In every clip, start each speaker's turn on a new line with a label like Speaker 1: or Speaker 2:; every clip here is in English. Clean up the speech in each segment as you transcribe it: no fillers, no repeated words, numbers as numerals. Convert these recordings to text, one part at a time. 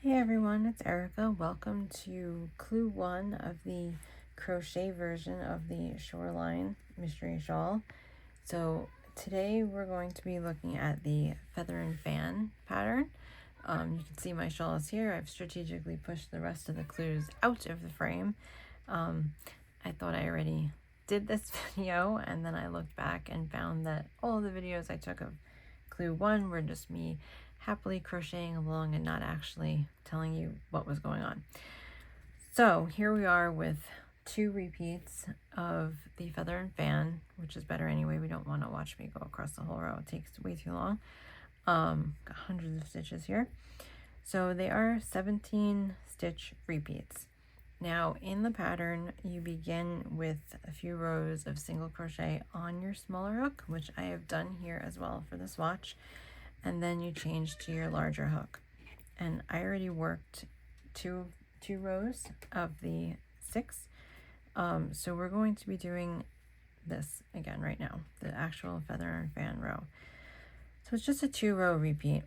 Speaker 1: Hey everyone, it's Erica. Welcome to Clue 1 of the crochet version of the Shoreline Mystery Shawl. So today we're going to be looking at the feather and fan pattern. You can see my shawl is here. I've strategically pushed the rest of the clues out of the frame. I thought I already did this video, and then I looked back and found that all the videos I took of Clue 1 were just me happily crocheting along and not actually telling you what was going on. So here we are with 2 repeats of the feather and fan, which is better anyway. We don't want to watch me go across the whole row. It takes way too long. Got hundreds of stitches here. So they are 17 stitch repeats. Now in the pattern, you begin with a few rows of single crochet on your smaller hook, which I have done here as well for the swatch, and then you change to your larger hook. And I already worked two rows of the 6. So we're going to be doing this again right now, the actual feather and fan row. So it's just a 2-row repeat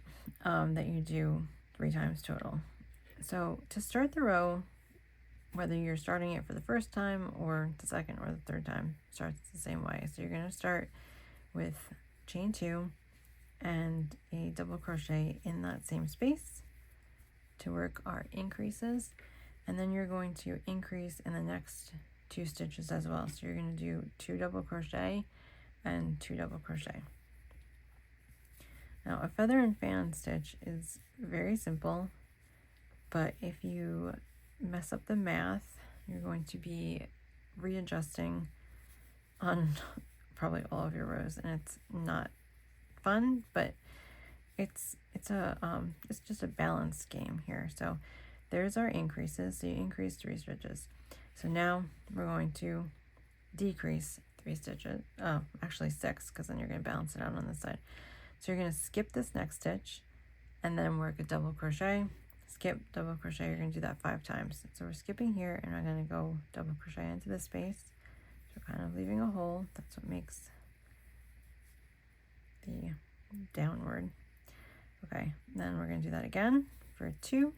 Speaker 1: that you do 3 times total. So to start the row, whether you're starting it for the first time or the second or the third time, starts the same way. So you're going to start with chain 2 and a double crochet in that same space to work our increases, and then you're going to increase in the next 2 stitches as well. So you're going to do 2 double crochet and 2 double crochet. Now a feather and fan stitch is very simple, but if you mess up the math, you're going to be readjusting on probably all of your rows, and it's not fun, but it's just a balance game here. So there's our increases. So you increase 3 stitches. So now we're going to decrease 3 stitches. Oh, actually 6, because then you're going to balance it out on this side. So you're going to skip this next stitch and then work a double crochet, skip, double crochet. You're going to do that 5 times. So we're skipping here, and I'm going to go double crochet into the space. So kind of leaving a hole. That's what makes the downward. Okay, then we're going to do that again for 2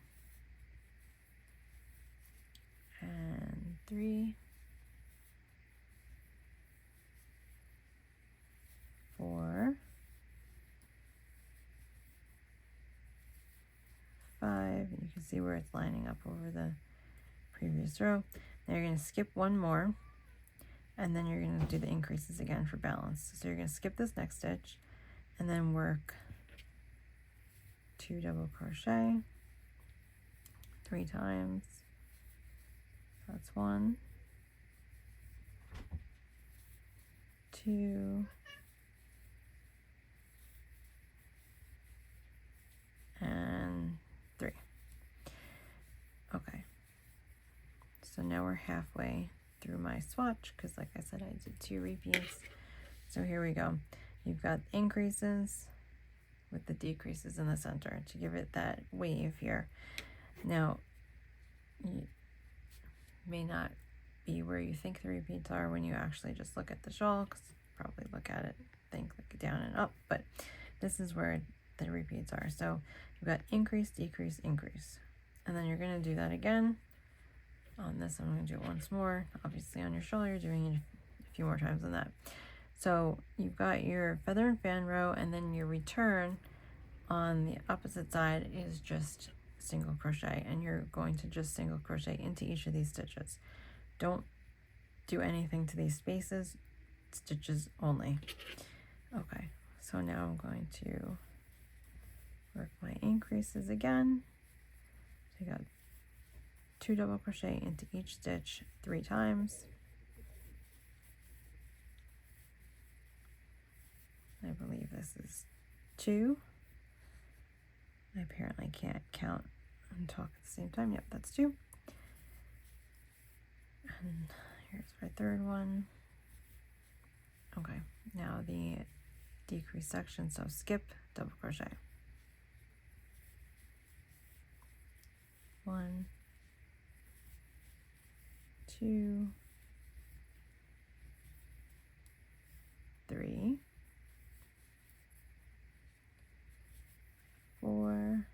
Speaker 1: and 3, 4, 5, and you can see where it's lining up over the previous row. Now you're going to skip 1 more, and then you're going to do the increases again for balance. So you're going to skip this next stitch and then work 2 double crochet 3 times. That's 1, 2, and 3. Okay, so now we're halfway through my swatch, because like I said, I did 2 repeats. So here we go. You've got increases with the decreases in the center to give it that wave here. Now, you may not be where you think the repeats are when you actually just look at the shawl, because you probably look at it, think like down and up, but this is where the repeats are. So you've got increase, decrease, increase, and then you're going to do that again. On this, I'm going to do it once more. Obviously on your shawl, you're doing it a few more times than that. So you've got your feather and fan row, and then your return on the opposite side is just single crochet, and you're going to just single crochet into each of these stitches. Don't do anything to these spaces, stitches only. Okay, so now I'm going to work my increases again. So I got 2 double crochet into each stitch 3 times. I believe this is 2. I apparently can't count and talk at the same time. Yep, that's 2. And here's my 3rd one. Okay, now the decrease section. So skip, double crochet. 1, 2, 3, 4,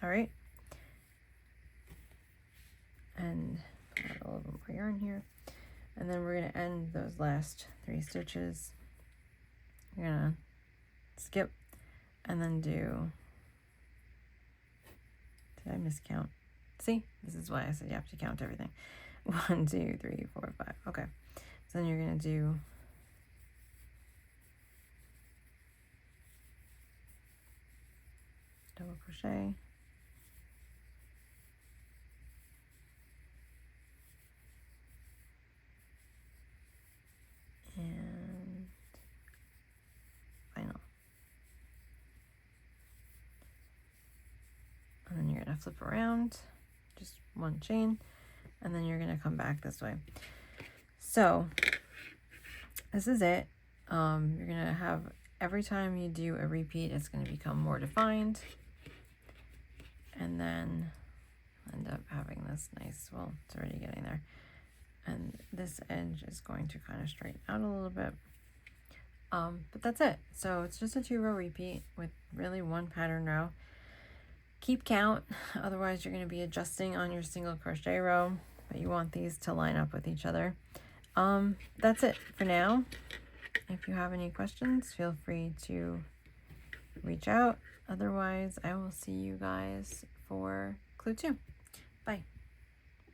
Speaker 1: All right. And add a little bit more yarn here. And then we're going to end those last 3 stitches. You're going to skip and then do, did I miscount? See, this is why I said you have to count everything. 1, 2, 3, 4, 5. Okay. So then you're going to do double crochet, and final. And then you're going to flip around, just 1 chain, and then you're going to come back this way. So this is it. You're going to have, every time you do a repeat, it's going to become more defined. And then end up having this nice, well, it's already getting there. And this edge is going to kind of straighten out a little bit. But that's it. So it's just a 2-row repeat with really 1 pattern row. Keep count, otherwise you're going to be adjusting on your single crochet row, but you want these to line up with each other. That's it for now. If you have any questions, feel free to reach out. Otherwise, I will see you guys for clue 2. Bye.